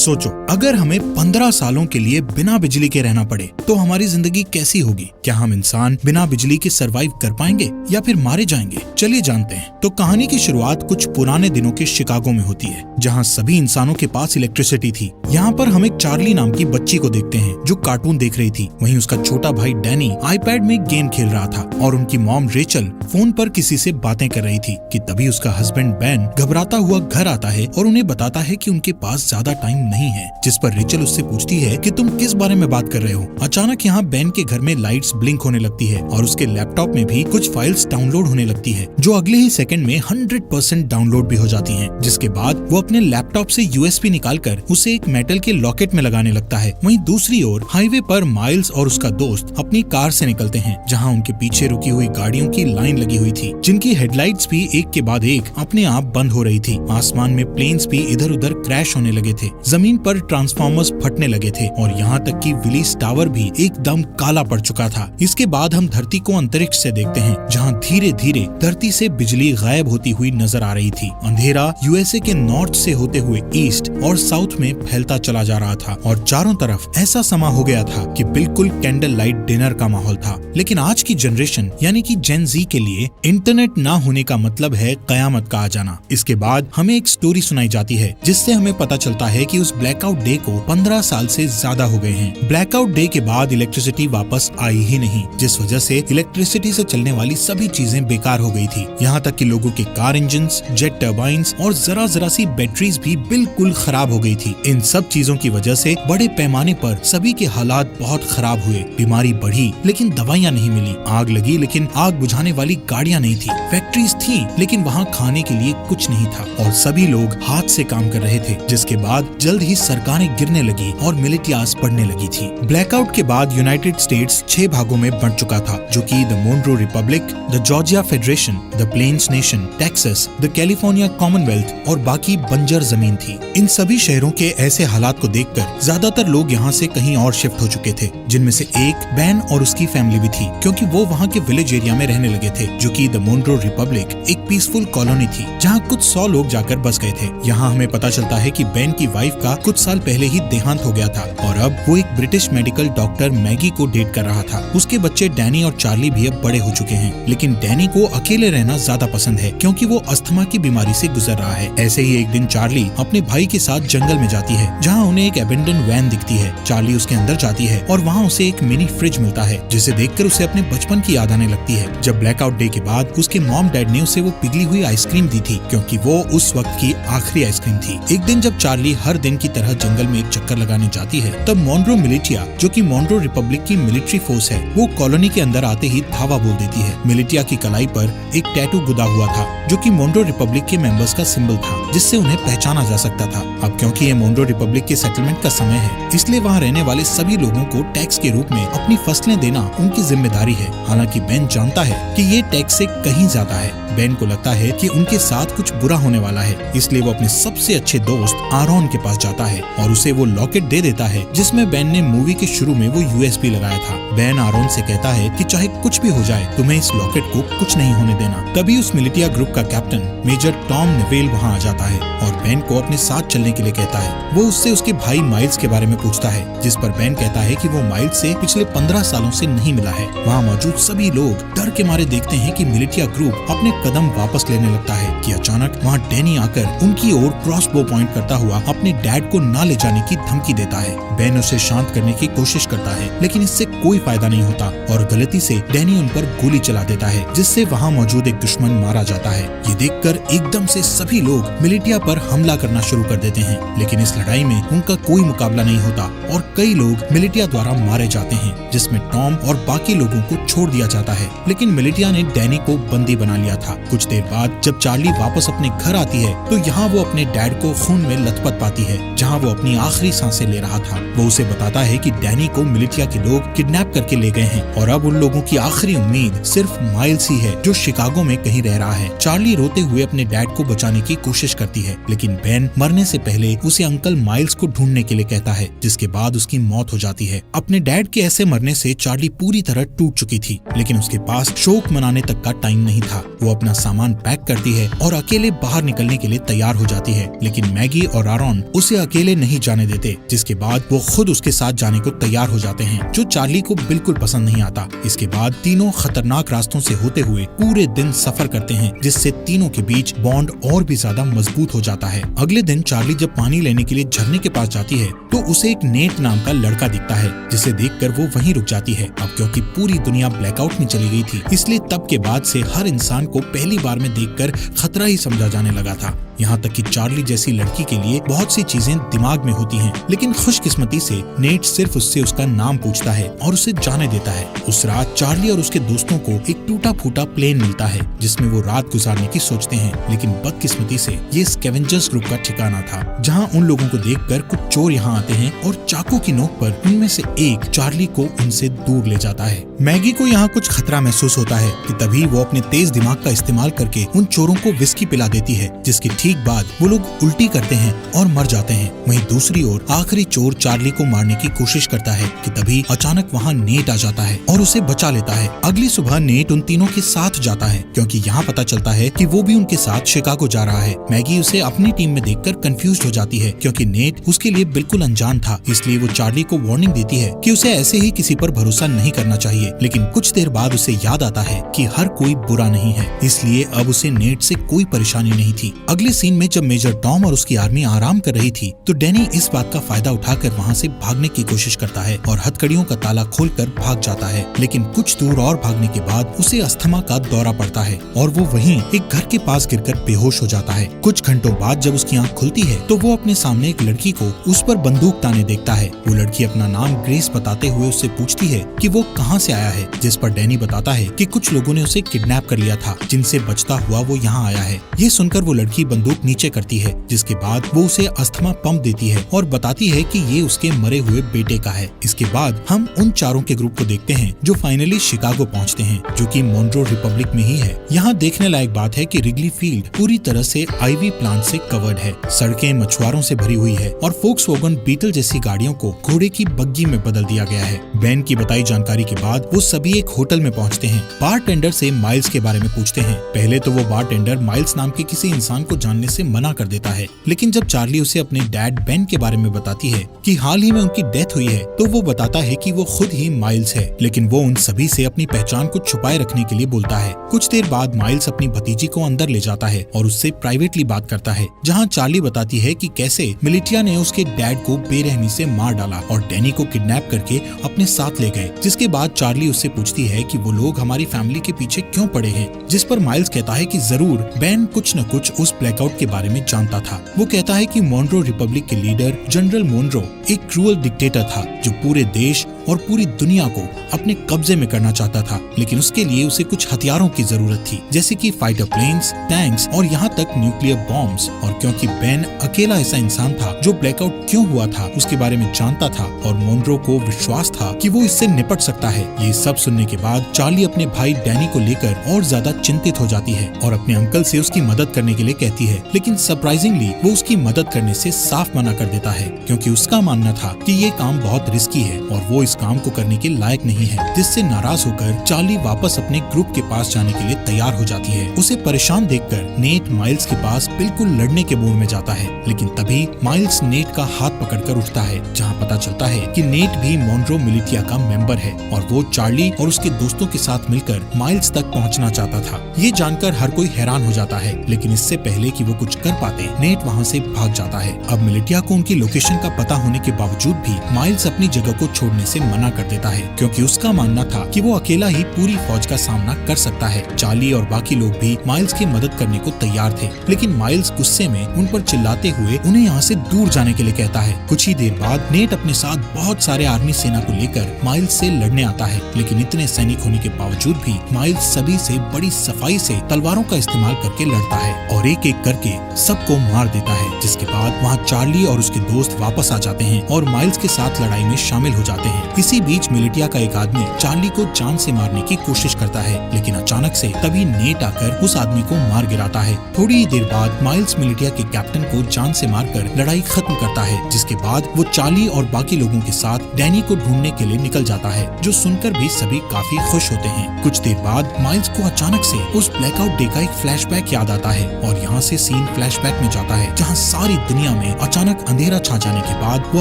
सोचो, अगर हमें 15 सालों के लिए बिना बिजली के रहना पड़े तो हमारी जिंदगी कैसी होगी? क्या हम इंसान बिना बिजली के सरवाइव कर पाएंगे या फिर मारे जाएंगे? चलिए जानते हैं। तो कहानी की शुरुआत कुछ पुराने दिनों के शिकागो में होती है, जहाँ सभी इंसानों के पास इलेक्ट्रिसिटी थी। यहाँ पर हम एक चार्ली नाम की बच्ची को देखते हैं जो कार्टून देख रही थी। वहीं उसका छोटा भाई डैनी आईपैड में गेम खेल रहा था और उनकी मॉम रेचल फोन पर किसी से बातें कर रही थी कि तभी उसका हस्बैंड बेन घबराता हुआ घर आता है और उन्हें बताता है कि उनके पास ज्यादा टाइम नहीं है। जिस पर रेचल उससे पूछती है कि तुम किस बारे में बात कर रहे हो। अचानक यहाँ बेन के घर में लाइट्स ब्लिंक होने लगती है और उसके लैपटॉप में भी कुछ फाइल्स डाउनलोड होने लगती है, जो अगले ही सेकंड में 100% डाउनलोड भी हो जाती हैं। जिसके बाद वो अपने लैपटॉप से यूएसबी निकालकर उसे एक मेटल के लॉकेट में लगाने लगता है। वहीं दूसरी ओर हाईवे पर माइल्स और उसका दोस्त अपनी कार से निकलते हैं, जहाँ उनके पीछे रुकी हुई गाड़ियों की लाइन लगी हुई थी, जिनकी हेडलाइट्स भी एक के बाद एक अपने आप बंद हो रही थी। आसमान में प्लेन्स भी इधर उधर क्रैश होने लगे थे, जमीन पर ट्रांसफार्मर्स फटने लगे थे और यहाँ तक कि विलीस टावर भी एकदम काला पड़ चुका था। इसके बाद हम धरती को अंतरिक्ष से देखते हैं, जहाँ धीरे धीरे धरती से बिजली गायब होती हुई नजर आ रही थी। अंधेरा यूएसए के नॉर्थ से होते हुए ईस्ट और साउथ में फैलता चला जा रहा था और चारों तरफ ऐसा समा हो गया था कि बिल्कुल कैंडल लाइट डिनर का माहौल था। लेकिन आज की जनरेशन यानी कि जेन जी के लिए इंटरनेट ना होने का मतलब है कयामत का आ जाना। इसके बाद हमें एक स्टोरी सुनाई जाती है, जिससे हमें पता चलता है कि उस ब्लैकआउट डे को 15 साल से ज्यादा हो गए हैं। ब्लैकआउट डे के बाद इलेक्ट्रिसिटी वापस आई ही नहीं, जिस वजह से इलेक्ट्रिसिटी से चलने वाली सभी चीजें बेकार हो गई थी। यहाँ तक कि लोगों के कार इंजन्स, जेट टर्बाइन्स और जरा सी बैटरीज भी बिल्कुल खराब हो गई थी। इन सब चीजों की वजह से बड़े पैमाने पर सभी के हालात बहुत खराब हुए। बीमारी बढ़ी लेकिन दवाइयाँ नहीं मिली, आग लगी लेकिन आग बुझाने वाली गाड़ियाँ नहीं थी, फैक्ट्रीज थी लेकिन वहाँ खाने के लिए कुछ नहीं था और सभी लोग हाथ से काम कर रहे थे। जिसके बाद जल्द ही सरकारें गिरने लगी और मिलिटियास बढ़ने लगी थी। ब्लैकआउट के बाद यूनाइटेड स्टेट्स 6 भागों में बंट चुका था, जो कि the Monroe Republic, the Georgia Federation, the Plains Nation, Texas, the California Commonwealth और बाकी बंजर जमीन थी। इन सभी शहरों के ऐसे हालात को देखकर ज्यादातर लोग यहाँ से कहीं और शिफ्ट हो चुके थे, जिनमें से एक बेन और उसकी फैमिली भी थी, क्योंकि वो वहाँ के विलेज एरिया में रहने लगे थे, जो कि द मोनरो रिपब्लिक एक पीसफुल कॉलोनी थी, जहाँ कुछ 100 लोग जाकर बस गए थे। यहाँ हमें पता चलता है कि बेन की वाइफ का कुछ साल पहले ही देहांत हो गया था और अब वो एक ब्रिटिश मेडिकल डॉक्टर मैगी को डेट कर रहा था। उसके बच्चे डैनी और चार्ली भी अब बड़े हो चुके हैं, लेकिन डैनी को अकेले रहना ज्यादा पसंद है, क्योंकि वो अस्थमा की बीमारी से गुजर रहा है। ऐसे ही एक दिन चार्ली अपने भाई के साथ जंगल में जाती है, जहाँ उन्हें एक एबेंडन वैन दिखती है। चार्ली उसके अंदर जाती है और वहाँ उसे एक मिनी फ्रिज मिलता है, जिसे देखकर उसे अपने बचपन की याद आने लगती है, जब ब्लैकआउट डे के बाद उसके मॉम डैड ने उसे वो पिघली हुई आइसक्रीम दी थी, क्योंकि वो उस वक्त की आखिरी आइसक्रीम थी। एक दिन जब चार्ली हर दिन की तरह जंगल में एक चक्कर लगाने जाती है, तब मोनरो मिलिटिया, जो कि मोनरो रिपब्लिक की मिलिट्री फोर्स है, वो कॉलोनी के अंदर आते ही धावा बोल देती है। मिलिटिया की कलाई पर एक टैटू गुदा हुआ था, जो कि मोनरो रिपब्लिक के मेंबर्स का सिंबल था, जिससे उन्हें पहचाना जा सकता था। अब क्योंकि ये मोनरो रिपब्लिक के सेटलमेंट का समय है, इसलिए वहाँ रहने वाले सभी लोगों को टैक्स के रूप में अपनी फसलें देना उनकी जिम्मेदारी है। हालांकि बेन जानता है कि ये टैक्स से कहीं ज्यादा है। बेन को लगता है कि उनके साथ कुछ बुरा होने वाला है, इसलिए वो अपने सबसे अच्छे दोस्त आरोन के पास जाता है और उसे वो लॉकेट दे देता है, जिसमें बेन ने मूवी के शुरू में वो यूएसबी लगाया था। बेन आरोन से कहता है कि चाहे कुछ भी हो जाए, तुम्हें इस लॉकेट को कुछ नहीं होने देना। तभी उस मिलिटिया ग्रुप का कैप्टन मेजर टॉम नेवेल वहाँ आ जाता है और बेन को अपने साथ चलने के लिए कहता है। वो उससे उसके भाई माइल्स के बारे में पूछता है, जिस पर बेन कहता है कि वो माइल्स से पिछले 15 सालों से नहीं मिला है। वहाँ मौजूद सभी लोग डर के मारे देखते हैं कि मिलिटिया ग्रुप अपने कदम वापस लेने लगता है कि अचानक वहाँ डैनी आकर उनकी ओर क्रॉसबो पॉइंट करता हुआ अपने डैड को ना ले जाने की धमकी देता है। बेन उसे शांत करने की कोशिश करता है, लेकिन इससे कोई फायदा नहीं होता और गलती से डैनी उन पर गोली चला देता है, जिससे वहाँ मौजूद एक दुश्मन मारा जाता है। ये देखकर एकदम से सभी लोग मिलिटिया पर हमला करना शुरू कर देते हैं, लेकिन इस लड़ाई में उनका कोई मुकाबला नहीं होता और कई लोग मिलिटिया द्वारा मारे जाते हैं, जिसमें टॉम और बाकी लोगों को छोड़ दिया जाता है। लेकिन मिलिटिया ने डैनी को बंदी बना लिया था। कुछ देर बाद जब चार्ली वापस अपने घर आती है, तो यहाँ वो अपने डैड को खून में लथपथ पाती है, जहाँ वो अपनी आखिरी सांसें ले रहा था। वो उसे बताता है कि डैनी को मिलिटिया के लोग किडनैप करके ले गए हैं और अब उन लोगों की आखिरी उम्मीद सिर्फ माइल्स ही है, जो शिकागो में कहीं रह रहा है। चार्ली रोते हुए अपने डैड को बचाने की कोशिश करती है, लेकिन बेन मरने से पहले उसे अंकल माइल्स को ढूंढने के लिए कहता है, जिसके बाद उसकी मौत हो जाती है। अपने डैड के ऐसे मरने से चार्ली पूरी तरह टूट चुकी थी, लेकिन उसके पास शोक मनाने तक का टाइम नहीं था। वो अपना सामान पैक करती है और अकेले बाहर निकलने के लिए तैयार हो जाती है, लेकिन मैगी और आरॉन उसे अकेले नहीं जाने देते, जिसके बाद वो खुद उसके साथ जाने को तैयार हो जाते हैं, जो चार्ली को बिल्कुल पसंद नहीं आता। इसके बाद तीनों खतरनाक रास्तों से होते हुए पूरे दिन सफर करते हैं, जिससे तीनों के बीच बॉन्ड और भी ज्यादा मजबूत हो जाता है। अगले दिन चार्ली जब पानी लेने के लिए झरने के पास जाती है तो उसे एक नेट नाम का लड़का दिखता है, जिसे देखकर वो वहीं रुक जाती है। अब क्योंकि पूरी दुनिया ब्लैकआउट में चली गई थी, इसलिए तब के बाद से हर इंसान को पहली बार में देखकर खतरा ही समझा जाने लगा था। यहाँ तक कि चार्ली जैसी लड़की के लिए बहुत सी चीजें दिमाग में होती हैं, लेकिन खुशकिस्मती से नेट सिर्फ उससे उसका नाम पूछता है और उसे जाने देता है। उस रात चार्ली और उसके दोस्तों को एक टूटा फूटा प्लेन मिलता है, जिसमें वो रात गुजारने की सोचते हैं, लेकिन बदकिस्मती से ये स्कैवेंजर्स ग्रुप का ठिकाना था, जहाँ उन लोगों को देखकर कुछ चोर यहाँ आते हैं और चाकू की नोक पर उनमें से एक चार्ली को उनसे दूर ले जाता है। मैगी को यहाँ कुछ खतरा महसूस होता है कि तभी वो अपने तेज दिमाग का इस्तेमाल करके उन चोरों को विस्की पिला देती है, जिसकी ठीक बाद वो लोग उल्टी करते हैं और मर जाते हैं। वहीं दूसरी ओर आखिरी चोर चार्ली को मारने की कोशिश करता है कि तभी अचानक वहाँ नेट आ जाता है और उसे बचा लेता है। अगली सुबह नेट उन तीनों के साथ जाता है, क्योंकि यहाँ पता चलता है कि वो भी उनके साथ शिकागो जा रहा है। मैगी उसे अपनी टीम में देखकर कंफ्यूज हो जाती है, क्योंकि नेट उसके लिए बिल्कुल अनजान था, इसलिए वो चार्ली को वार्निंग देती है कि उसे ऐसे ही किसी पर भरोसा नहीं करना चाहिए। लेकिन कुछ देर बाद उसे याद आता है कि हर कोई बुरा नहीं है, इसलिए अब उसे नेट से कोई परेशानी नहीं थी। अगले सीन में जब मेजर टॉम और उसकी आर्मी आराम कर रही थी तो डैनी इस बात का फायदा उठाकर वहाँ से भागने की कोशिश करता है और हथकड़ियों का ताला खोलकर भाग जाता है। लेकिन कुछ दूर और भागने के बाद उसे अस्थमा का दौरा पड़ता है और वो वहीं एक घर के पास गिरकर बेहोश हो जाता है। कुछ घंटों बाद जब उसकी आंख खुलती है तो वो अपने सामने एक लड़की को उस पर बंदूक ताने देखता है। वो लड़की अपना नाम ग्रेस बताते हुए उससे पूछती है कि वो कहाँ से आया है, जिस पर डैनी बताता है कि कुछ लोगों ने उसे किडनैप कर लिया था, जिनसे बचता हुआ वो यहाँ आया है। ये सुनकर वो लड़की बंदूक नीचे करती है, जिसके बाद वो उसे अस्थमा पंप देती है और बताती है कि ये उसके मरे हुए बेटे का है। इसके बाद हम उन चारों के ग्रुप को देखते हैं जो फाइनली शिकागो पहुंचते हैं, जो कि मोनरो रिपब्लिक में ही है। यहाँ देखने लायक बात है कि रिगली फील्ड पूरी तरह से आईवी प्लांट से कवर्ड है, सड़कें मछुआरों से भरी हुई है और फोक्सवैगन बीटल जैसी गाड़ियों को घोड़े की बग्गी में बदल दिया गया है। बेन की बताई जानकारी के बाद वो सभी एक होटल में पहुँचते हैं। बारटेंडर से माइल्स के बारे में पूछते हैं। पहले तो वो बारटेंडर माइल्स नाम के किसी इंसान को जानने से मना कर देता है, लेकिन जब चार्ली उसे अपने डैड बेन के बारे में बताती है कि हाल ही में उनकी डेथ हुई है, तो वो बताता है कि वो खुद ही माइल्स है, लेकिन वो उन सभी से अपनी पहचान को छुपाए रखने के लिए बोलता है। कुछ देर बाद माइल्स अपनी भतीजी को अंदर ले जाता है और उससे प्राइवेटली बात करता है, जहाँ चार्ली बताती है कि कैसे मिलिटिया ने उसके डैड को बेरहमी से मार डाला और डैनी को किडनैप करके अपने साथ ले गए। जिसके बाद चार्ली उससे पूछती है कि वो लोग हमारी फैमिली के पीछे क्यों पड़े हैं, जिस पर माइल्स कहता है कि जरूर बेन कुछ न कुछ उस ब्लैकआउट के बारे में जानता था। वो कहता है कि मोनरो रिपब्लिक के लीडर जनरल मोनरो एक क्रूअल डिक्टेटर था, जो पूरे देश और पूरी दुनिया को अपने कब्जे में करना चाहता था, लेकिन उसके लिए उसे कुछ हथियारों की जरूरत थी, जैसे कि फाइटर प्लेन्स, टैंक्स और यहाँ तक न्यूक्लियर बॉम्ब्स। और क्योंकि बेन अकेला ऐसा इंसान था जो ब्लैकआउट क्यों हुआ था उसके बारे में जानता था और मोनरो को विश्वास था कि वो इससे निपट सकता है। ये सब सुनने के बाद चार्ली अपने भाई डैनी को लेकर और ज्यादा चिंतित हो जाती है और अपने अंकल से उसकी मदद करने के लिए कहती है, लेकिन सरप्राइजिंगली वो उसकी मदद करने से साफ मना कर देता है, क्योंकि उसका मानना था कि ये काम बहुत रिस्की है और वो इस काम को करने के लायक नहीं है। जिससे नाराज होकर चार्ली वापस अपने ग्रुप के पास जाने के लिए तैयार हो जाती है। उसे परेशान देखकर नेट माइल्स के पास बिल्कुल लड़ने के मूड में जाता है, लेकिन तभी माइल्स नेट का हाथ पकड़कर उठता है, जहाँ पता चलता है कि नेट भी मोनरो मिलिटिया का मेंबर है और वो चार्ली और उसके दोस्तों के साथ मिलकर माइल्स तक पहुँचना चाहता था। ये जानकर हर कोई हैरान हो जाता है, लेकिन इससे पहले कि वो कुछ कर पाते नेट वहाँ से भाग जाता है। अब मिलिटिया को उनकी लोकेशन का पता होने के बावजूद भी माइल्स अपनी जगह को छोड़ने से मना कर देता है, क्योंकि उसका मानना था कि वो अकेला ही पूरी फौज का सामना कर सकता है। चार्ली और बाकी लोग भी माइल्स की मदद करने को तैयार थे, लेकिन माइल्स गुस्से में उन पर चिल्लाते हुए उन्हें यहाँ से दूर जाने के लिए कहता है। कुछ ही देर बाद नेट अपने साथ बहुत सारे आर्मी सेना को लेकर माइल्स से लड़ने आता है, लेकिन इतने सैनिक होने के बावजूद भी माइल्स सभी से बड़ी सफाई से तलवारों का इस्तेमाल करके लड़ता है और एक एक करके सबको मार देता है। जिसके बाद वहाँ चार्ली और उसके दोस्त वापस आ जाते हैं और माइल्स के साथ लड़ाई में शामिल हो जाते हैं। इसी बीच मिलिटिया का एक आदमी चार्ली को जान से मारने की कोशिश करता है, लेकिन अचानक से तभी नेट आकर उस आदमी को मार गिराता है। थोड़ी ही देर बाद माइल्स मिलिटिया के कैप्टन को जान से मारकर लड़ाई खत्म करता है, जिसके बाद वो चार्ली और बाकी लोगों के साथ डैनी को ढूंढने के लिए निकल जाता है, जो सुनकर भी सभी काफी खुश होते हैं। कुछ देर बाद माइल्स को अचानक से उस ब्लैकआउट डे का एक फ्लैशबैक याद आता है और यहाँ से सीन फ्लैशबैक में जाता है, जहाँ सारी दुनिया में अचानक अंधेरा छा जाने के बाद वो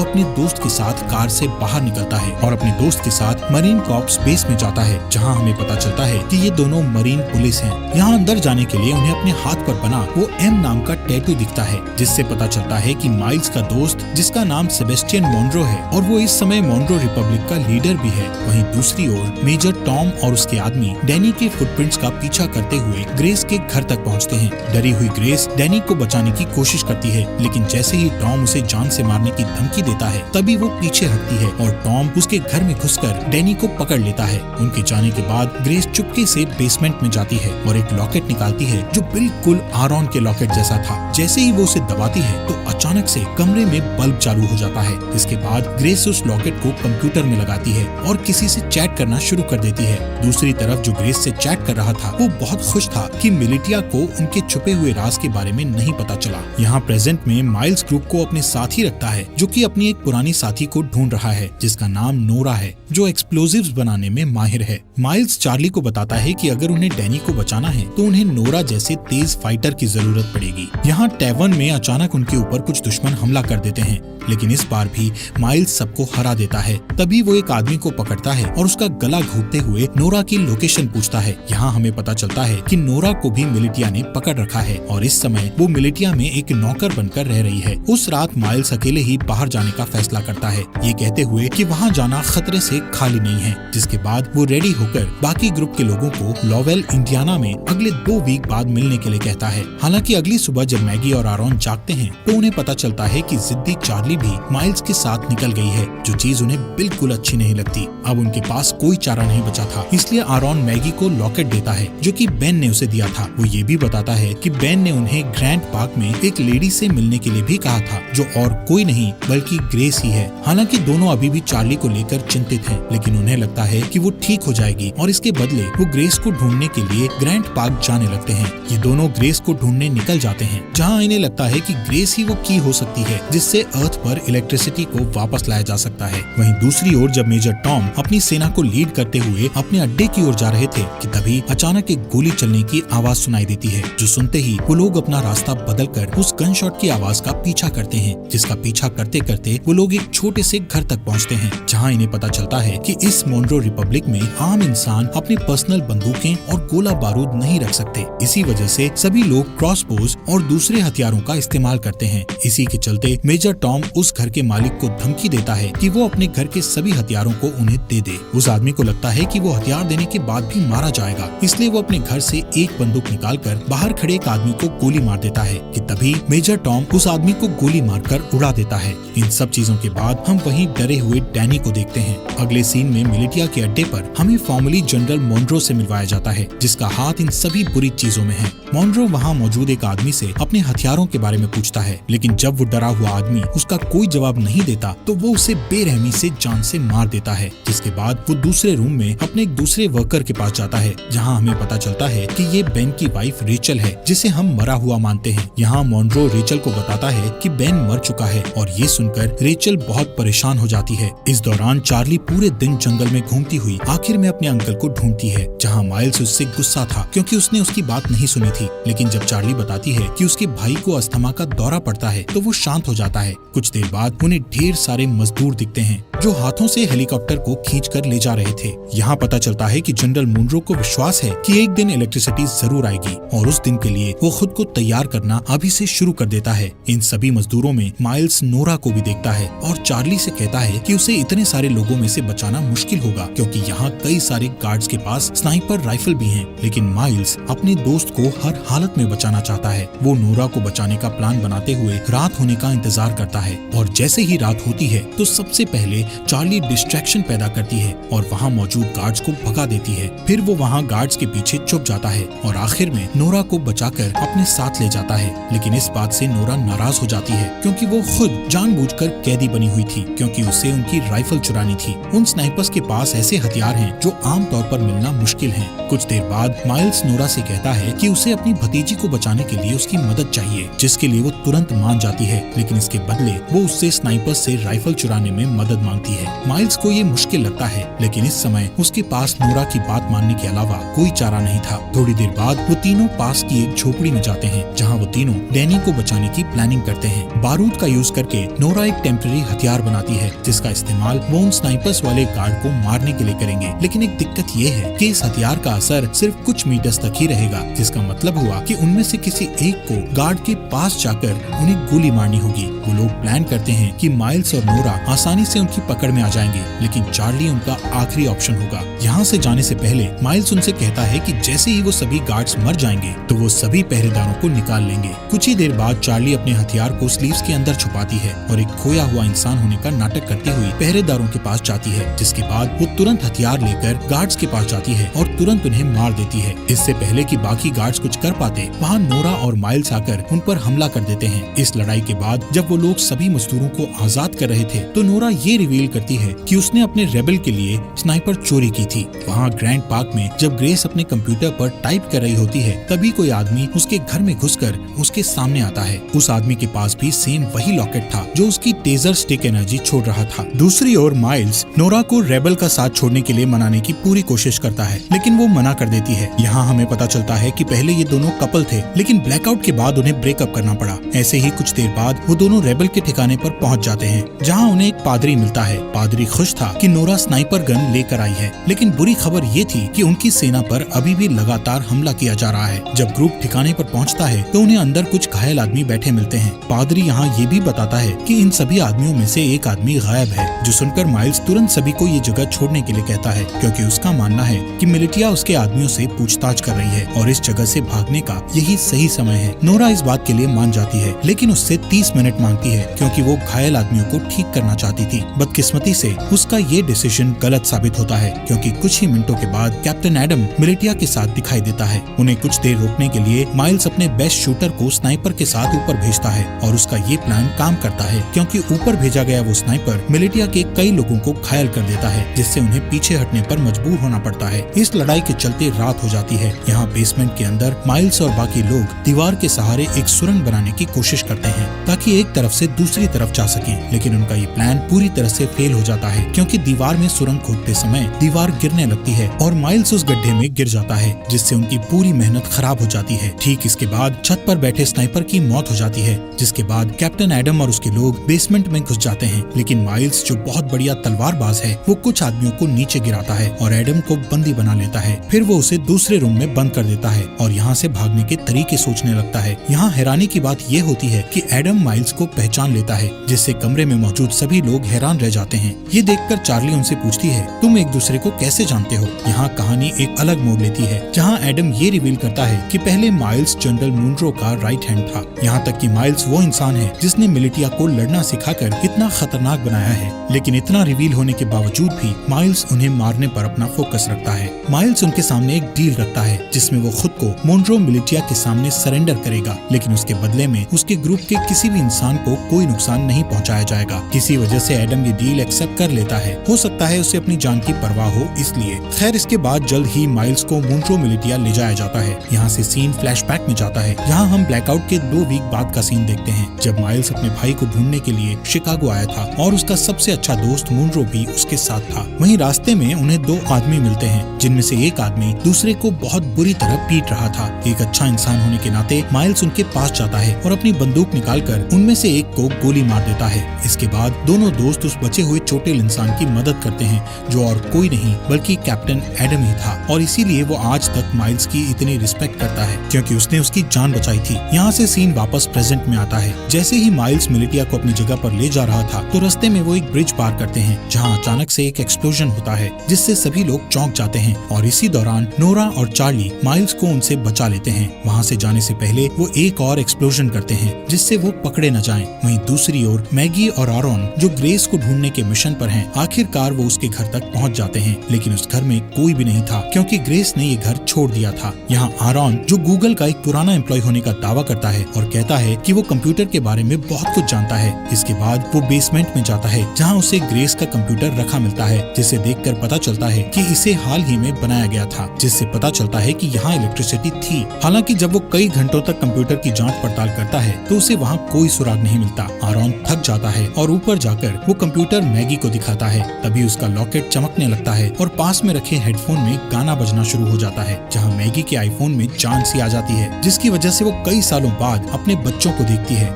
अपने दोस्त के साथ कार से बाहर निकलता है और अपने दोस्त के साथ मरीन कॉर्प्स बेस में जाता है, जहाँ हमें पता चलता है कि ये दोनों मरीन पुलिस हैं। यहाँ अंदर जाने के लिए उन्हें अपने हाथ पर बना वो एम नाम का टैटू दिखता है, जिससे पता चलता है कि माइल्स का दोस्त, जिसका नाम सेबेस्टियन मोन्रो है और वो इस समय मोन्रो रिपब्लिक का लीडर भी है। वहीं दूसरी ओर मेजर टॉम और उसके आदमी डैनी के फुटप्रिंट्स का पीछा करते हुए ग्रेस के घर तक पहुंचते हैं। डरी हुई ग्रेस डैनी को बचाने की कोशिश करती है, लेकिन जैसे ही टॉम उसे जान से मारने की धमकी देता है तभी वो पीछे हटती है और टॉम उसके घर में घुसकर डैनी को पकड़ लेता है। उनके जाने के बाद ग्रेस चुपके से बेसमेंट में जाती है और एक लॉकेट निकालती है जो बिल्कुल आरॉन के लॉकेट जैसा था। जैसे ही वो उसे दबाती है तो अचानक से कमरे में बल्ब चालू हो जाता है। इसके बाद ग्रेस उस लॉकेट को कंप्यूटर में लगाती है और किसी से चैट करना शुरू कर देती है। दूसरी तरफ जो ग्रेस से चैट कर रहा था वो बहुत खुश था कि मिलिटिया को उनके छुपे हुए राज के बारे में नहीं पता चला। यहाँ प्रेजेंट में माइल्स ग्रुप को अपने साथ ही रखता है, जो कि अपनी एक पुरानी साथी को ढूंढ रहा है जिसका नाम नोरा है, जो एक्सप्लोजिव्स बनाने में माहिर है। माइल्स चार्ली को बताता है कि अगर उन्हें डैनी को बचाना है तो उन्हें नोरा जैसे तेज फाइटर की जरूरत पड़ेगी। यहाँ टैवर्न में अचानक उनके ऊपर कुछ दुश्मन हमला कर देते हैं, लेकिन इस बार भी माइल्स सबको हरा देता है। तभी वो एक आदमी को पकड़ता है और उसका गला घोंटते हुए नोरा की लोकेशन पूछता है। यहाँ हमें पता चलता है कि नोरा को भी मिलिटिया ने पकड़ रखा है और इस समय वो मिलिटिया में एक नौकर बनकर रह रही है। उस रात माइल्स अकेले ही बाहर जाने का फैसला करता है, ये कहते हुए कि वहाँ जाना खतरे से खाली नहीं है। जिसके बाद वो रेडी होकर बाकी ग्रुप के लोगों को लॉवेल इंडियाना में अगले 2 वीक बाद मिलने के लिए कहता है। हालांकि अगली सुबह जब मैगी और आरॉन जागते हैं तो उन्हें पता चलता है कि जिद्दी चार्ली भी माइल्स के साथ निकल गई है, जो चीज उन्हें बिल्कुल अच्छी नहीं लगती। अब उनके पास कोई चारा नहीं बचा था, इसलिए आरॉन मैगी को लॉकेट देता है जो कि बेन ने उसे दिया था। वो ये भी बताता है कि बेन ने उन्हें ग्रैंड पार्क में एक लेडी से मिलने के लिए भी कहा था, जो और कोई नहीं बल्कि ग्रेस ही है। हालांकि दोनों अभी भी चार्ली को लेकर चिंतित हैं, लेकिन उन्हें लगता है कि वो ठीक हो जाएगी और इसके बदले वो ग्रेस को ढूंढने के लिए ग्रैंड पार्क जाने लगते हैं। ये दोनों ग्रेस को ढूंढने निकल जाते हैं, जहाँ इन्हें लगता है कि ग्रेस ही वो की हो सकती है जिससे अर्थ पर इलेक्ट्रिसिटी को वापस लाया जा सकता है। वहीं दूसरी ओर जब मेजर टॉम अपनी सेना को लीड करते हुए अपने अड्डे की ओर जा रहे थे कि तभी अचानक एक गोली चलने की आवाज सुनाई देती है, जो सुनते ही वो लोग अपना रास्ता बदलकर उस गन शॉट की आवाज का पीछा करते हैं, जिसका पीछा करते करते वो लोग एक छोटे से घर तक पहुंचते हैं, जहां इन्हें पता चलता है कि इस मोन्रो रिपब्लिक में आम इंसान अपने पर्सनल बंदूकें और गोला बारूद नहीं रख सकते। इसी वजह से सभी लोग क्रॉसबोज और दूसरे हथियारों का इस्तेमाल करते हैं। इसी के चलते मेजर टॉम उस घर के मालिक को धमकी देता है कि वो अपने घर के सभी हथियारों को उन्हें दे दे। उस आदमी को लगता है कि वो हथियार देने के बाद भी मारा जाएगा, इसलिए वो अपने घर से एक बंदूक निकालकर बाहर खड़े एक आदमी को गोली मार देता है कि तभी मेजर टॉम उस आदमी को गोली मारकर उड़ा देता है। इन सब चीजों के बाद हम वहीं डरे हुए डैनी को देखते हैं। अगले सीन में मिलिटिया के अड्डे पर हमें फॉर्मली जनरल मोन्रो से मिलवाया जाता है, जिसका हाथ इन सभी बुरी चीजों में है। मोन्रो वहाँ मौजूद एक आदमी से अपने हथियारों के बारे में पूछता है, लेकिन जब वो डरा हुआ आदमी उसका कोई जवाब नहीं देता तो वो उसे बेरहमी से जान से मार देता है। जिसके बाद वो दूसरे रूम में अपने एक दूसरे वर्कर के पास जाता है, जहाँ हमें पता चलता है कि ये बेन की वाइफ रेचल है, जिसे हम मरा हुआ मानते हैं। यहाँ मोन्रो रेचल को बताता है कि बेन मर चुका है और ये सुनकर रेचल बहुत परेशान हो जाती है। इस दौरान चार्ली पूरे दिन जंगल में घूमती हुई आखिर में अपने अंकल को ढूंढती है, जहाँ माइल्स उससे गुस्सा था क्योंकि उसने उसकी बात नहीं सुनी थी। लेकिन जब चार्ली बताती है कि उसके भाई को अस्थमा का दौरा पड़ता है तो वो शांत हो जाता है। कुछ देर बाद उन्हें ढेर सारे मजदूर दिखते हैं जो हाथों से हेलीकॉप्टर को खींचकर ले जा रहे थे। यहाँ पता चलता है कि जनरल मोन्रो को विश्वास है कि एक दिन इलेक्ट्रिसिटी जरूर आएगी और उस दिन के लिए वो खुद को तैयार करना अभी से शुरू कर देता है। इन सभी मजदूरों में माइल्स नोरा को भी देखता है और चार्ली से कहता है कि उसे इतने सारे लोगों में से बचाना मुश्किल होगा, क्योंकि यहाँ कई सारे गार्ड्स के पास स्नाइपर राइफल भी हैं। लेकिन माइल्स अपने दोस्त को हर हालत में बचाना चाहता है। वो नोरा को बचाने का प्लान बनाते हुए रात होने का इंतजार करता है और जैसे ही रात होती है तो सबसे पहले चार्ली डिस्ट्रैक्शन पैदा करती है और वहाँ मौजूद गार्ड्स को भगा देती है। फिर वो वहाँ गार्ड्स के पीछे छुप जाता है और आखिर में नोरा को बचाकर अपने साथ ले जाता है। लेकिन इस बात से नोरा नाराज हो जाती है क्योंकि वो खुद जानबूझकर कैदी बनी हुई थी, क्योंकि उसे उनकी राइफल चुरानी थी। उन स्नाइपर्स के पास ऐसे हथियार हैं जो आमतौर पर मिलना मुश्किल हैं। कुछ देर बाद माइल्स नोरा से कहता है कि उसे अपनी भतीजी को बचाने के लिए उसकी मदद चाहिए, जिसके लिए वो तुरंत मान जाती है, लेकिन इसके बदले वो उससे स्नाइपर्स से राइफल चुराने में मदद मांगती है। माइल्स को ये मुश्किल लगता है, लेकिन इस समय उसके पास नोरा की बात मानने के अलावा कोई चारा नहीं था। थोड़ी देर बाद वो तीनों पास की एक झोपड़ी में जाते हैं, जहाँ वो तीनों डैनी को बचाने की प्लानिंग करते हैं। बारूद का यूज करके नोरा एक टेम्पररी हथियार बनाती है, जिसका इस्तेमाल वो उन स्नाइपर्स वाले गार्ड को मारने के लिए करेंगे। लेकिन एक दिक्कत ये है कि इस हथियार का असर सिर्फ कुछ मीटर्स तक ही रहेगा, जिसका मतलब हुआ कि उनमें से किसी एक को गार्ड के पास जाकर उन्हें गोली मारनी होगी। वो लोग प्लान करते हैं कि माइल्स और नोरा आसानी से उनकी पकड़ में आ जाएंगे, लेकिन चार्ली उनका आखिरी ऑप्शन होगा। यहाँ से जाने से पहले माइल्स उनसे कहता है कि जैसे ही वो सभी गार्ड्स मर जाएंगे तो वो सभी पहरेदारों को निकाल लेंगे। कुछ ही देर बाद चार्ली अपने हथियार को स्लीव्स के अंदर छुपाती है और एक खोया हुआ इंसान होने का नाटक करती हुई पहरेदारों के पास जाती है, जिसके बाद वो तुरंत हथियार लेकर गार्ड्स के पास जाती है और तुरंत उन्हें मार देती है। इससे पहले कि बाकी गार्ड्स कुछ कर पाते, वहाँ नोरा और माइल्स आकर उन पर हमला कर देते हैं। इस लड़ाई के बाद जब वो लोग सभी मजदूरों को आजाद कर रहे थे तो नोरा ये रिवील करती है कि उसने अपने रेबल के लिए स्नाइपर चोरी की थी। वहाँ ग्रैंड पार्क में जब ग्रेस अपने कंप्यूटर पर टाइप कर रही होती है, तभी कोई आदमी उसके घर में घुसकर उसके सामने आता है। उस आदमी के पास भी सेम वही लॉकेट था जो उसकी टेजर स्टिक एनर्जी छोड़ रहा था। दूसरी ओर माइल्स नोरा को रेबल का साथ छोड़ने के लिए मनाने की पूरी कोशिश करता है, लेकिन वो मना कर देती है। यहाँ हमें पता चलता है कि पहले ये दोनों कपल थे, लेकिन ब्लैकआउट के बाद उन्हें ब्रेकअप करना पड़ा। ऐसे ही कुछ देर बाद वो दोनों रेबल के ठिकाने पर पहुँच जाते हैं, जहाँ उन्हें एक पादरी मिलता है। पादरी खुश था कि नोरा स्नाइपर गन लेकर आई है, लेकिन बुरी खबर ये थी कि उनकी सेना पर अभी भी लगातार हमला किया जा रहा है। जब ग्रुप ठिकाने पर पहुंचता है तो उन्हें अंदर कुछ घायल आदमी बैठे मिलते हैं। पादरी यहाँ ये भी बताता है कि इन सभी आदमियों में से एक आदमी गायब है, जो सुनकर माइल्स तुरंत सभी को ये जगह छोड़ने के लिए कहता है, क्योंकि उसका मानना है कि मिलिटिया उसके आदमियों से पूछताछ कर रही है और इस जगह से भागने का यही सही समय है। नोरा इस बात के लिए मान जाती है, लेकिन उससे 30 मिनट मांगती है, क्योंकि वो घायल आदमियों को ठीक करना चाहती थी। बदकिस्मती से उसका ये डिसीजन गलत साबित होता है, क्योंकि कुछ ही मिनटों के बाद कैप्टन एडम मिलिटिया के साथ दिखाई देता है। उन्हें कुछ देर रोकने के लिए माइल्स अपने बेस्ट शूटर को स्नाइपर के साथ ऊपर भेजता है और उसका ये प्लान काम करता है, क्योंकि ऊपर भेजा गया वो स्नाइपर मिलिटिया के कई लोगों को घायल कर देता है, जिससे उन्हें पीछे हटने पर मजबूर होना पड़ता है। इस लड़ाई के चलते रात हो जाती है। यहाँ बेसमेंट के अंदर माइल्स और बाकी लोग दीवार के सहारे एक सुरंग बनाने की कोशिश करते हैं ताकि एक तरफ से दूसरी तरफ जा सकें, लेकिन उनका ये प्लान पूरी तरह से फेल हो जाता है, क्योंकि दीवार में सुरंग खोदते समय दीवार गिरने लगती है और माइल्स उस गड्ढे में गिर जाता है, जिससे उनकी पूरी मेहनत खराब हो जाती है। ठीक इसके बाद छत पर बैठे स्नाइपर की मौत हो जाती है, जिसके बाद कैप्टन एडम और उसके लोग बेसमेंट में घुस जाते हैं। लेकिन माइल्स, जो बहुत बढ़िया तलवारबाज है, वो कुछ आदमियों को नीचे गिराता है और एडम को बंदी बना लेता है। फिर वो उसे दूसरे रूम में बंद कर देता है और यहाँ से भागने के तरीके सोचने लगता है। यहाँ हैरानी की बात ये होती है कि एडम माइल्स को पहचान लेता है, जिससे कमरे में मौजूद सभी लोग हैरान रह जाते हैं। ये देखकर चार्ली उनसे पूछती है, तुम एक दूसरे को कैसे जानते हो? यहाँ कहानी एक अलग मोड़ लेती है, जहाँ एडम ये रिवील करता है कि पहले माइल्स जनरल मुनरो का राइट हैंड था। यहाँ तक कि माइल्स वो इंसान है जिसने मिलिटिया को लड़ना सिखाकर इतना खतरनाक बनाया है। लेकिन इतना रिवील होने के बावजूद भी माइल्स उन्हें मारने पर अपना फोकस रखता है। माइल्स उनके सामने एक डील रखता है, जिसमें वो खुद को मुनरो मिलिटिया के सामने सरेंडर करेगा, लेकिन उसके बदले में उसके ग्रुप के किसी भी इंसान को कोई नुकसान नहीं पहुँचाया जाएगा। किसी वजह से एडम ये डील एक्सेप्ट कर लेता है। हो सकता है उसे अपनी जान की परवाह हो इसलिए। खैर, इसके बाद जल्द ही माइल्स को मुनरो मिलिटिया ले जाया जाता है। यहाँ से सीन फ्लैशबैक में जाता है, जहाँ हम ब्लैकआउट के 2 वीक बाद का सीन देखते हैं, जब माइल्स अपने भाई को ढूंढने के लिए शिकागो आया था और उसका सबसे अच्छा दोस्त मुनरो भी उसके साथ था। वहीं रास्ते में उन्हें 2 आदमी मिलते हैं, जिनमें से एक आदमी दूसरे को बहुत बुरी तरह पीट रहा था। एक अच्छा इंसान होने के नाते माइल्स उनके पास जाता है और अपनी बंदूक निकालकर उनमें से एक को गोली मार देता है। इसके बाद दोनों दोस्त उस बचे हुए चोटिल इंसान की मदद करते हैं, जो और कोई नहीं बल्कि कैप्टन एडम ही था, और इसीलिए वो आज तक माइल्स की इतनी रिस्पेक्ट करता है, क्योंकि उसने उसकी जान बचाई थी। यहाँ से सीन वापस प्रेजेंट में आता है। जैसे ही माइल्स मिलिटिया को अपनी जगह पर ले जा रहा था तो रास्ते में वो एक ब्रिज पार करते हैं, जहाँ अचानक से एक एक्सप्लोजन होता है, जिससे सभी लोग चौंक जाते हैं। और इसी दौरान नोरा और चार्ली माइल्स को उनसे बचा लेते हैं। वहाँ से जाने से पहले वो एक और एक्सप्लोजन करते हैं, जिससे वो पकड़े न जाएं। वहीं दूसरी ओर मैगी और आरोन, जो ग्रेस को ढूंढने के मिशन पर हैं, आखिरकार वो उसके घर तक पहुँच जाते हैं। लेकिन उस घर में कोई भी नहीं था, क्योंकि ग्रेस ने ये घर छोड़ दिया था। यहाँ आरोन, जो गूगल का एक पुराना एम्प्लॉय होने का दावा करता है और कहता है कि वो कंप्यूटर के बारे में बहुत कुछ जानता है। इसके बाद वो बेसमेंट में जाता है, जहाँ उसे ग्रेस का कंप्यूटर रखा मिलता है, जिसे देखकर पता चलता है कि इसे हाल ही में बनाया गया था, जिससे पता चलता है कि यहाँ इलेक्ट्रिसिटी थी। हालांकि जब वो कई घंटों तक कंप्यूटर की जांच पड़ताल करता है तो उसे वहाँ कोई सुराग नहीं मिलता। आरॉन थक जाता है और ऊपर जाकर वो कंप्यूटर मैगी को दिखाता है। तभी उसका लॉकेट चमकने लगता है और पास में रखे हेडफोन में गाना बजना शुरू हो जाता है, जहाँ मैगी के आईफोन में जान सी आ जाती है, जिसकी वजह से वो कई सालों बाद अपने बच्चों को देखती है।